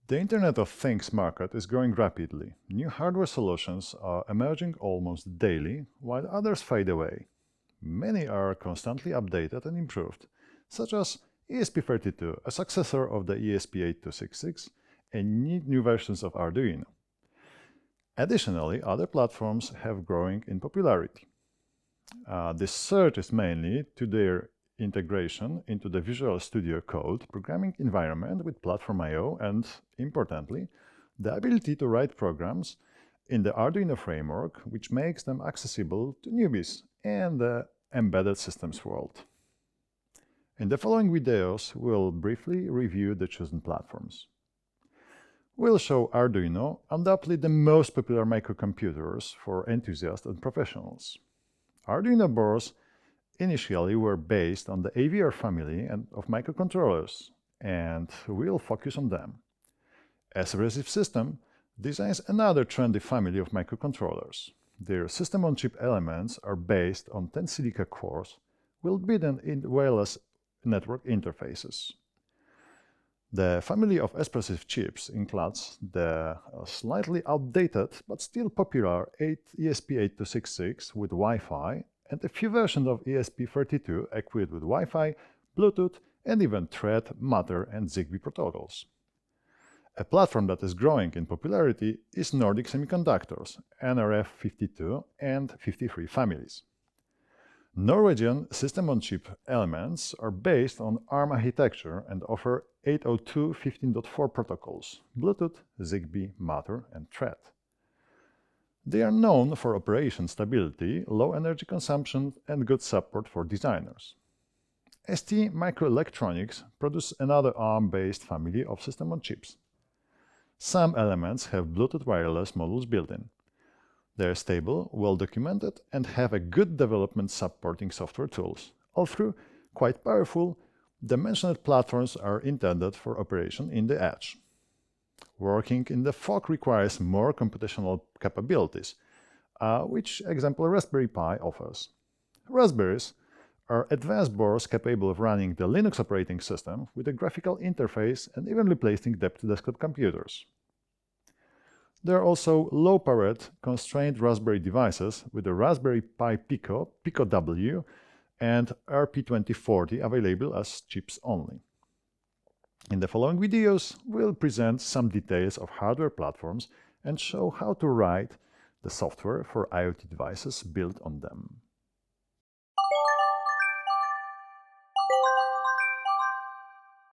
The Internet of Things market is growing rapidly. New hardware solutions are emerging almost daily, while others fade away. Many are constantly updated and improved, such as ESP32, a successor of the ESP8266, and new versions of Arduino. Additionally, other platforms have growing in popularity. This surge is mainly to their integration into the Visual Studio Code programming environment with PlatformIO and, importantly, the ability to write programs in the Arduino framework, which makes them accessible to newbies and the embedded systems world. In the following videos, we'll briefly review the chosen platforms. We'll show Arduino, undoubtedly the most popular microcomputers for enthusiasts and professionals. Arduino boards initially were based on the AVR family of microcontrollers, and we'll focus on them. Espressif System designs another trendy family of microcontrollers. Their system-on-chip elements are based on 10 silica cores, built-in in wireless network interfaces. The family of Espressif chips includes the slightly outdated but still popular ESP8266 with Wi-Fi and a few versions of ESP32 equipped with Wi-Fi, Bluetooth, and even Thread, Matter, and Zigbee protocols. A platform that is growing in popularity is Nordic Semiconductor's nRF52 and 53 families. Norwegian system-on-chip elements are based on ARM architecture and offer 802.15.4 protocols, Bluetooth, Zigbee, Matter, and Thread. They are known for operation stability, low energy consumption, and good support for designers. STMicroelectronics produces another ARM-based family of system-on-chips. Some elements have Bluetooth wireless modules built in. They are stable, well-documented, and have a good development supporting software tools. Although quite powerful, the mentioned platforms are intended for operation in the edge. Working in the fog requires more computational capabilities, which example Raspberry Pi offers. Raspberries are advanced boards capable of running the Linux operating system with a graphical interface and even replacing desktop computers. There are also low-powered, constrained Raspberry devices with the Raspberry Pi Pico, Pico W, and RP2040 available as chips only. In the following videos, we'll present some details of hardware platforms and show how to write the software for IoT devices built on them.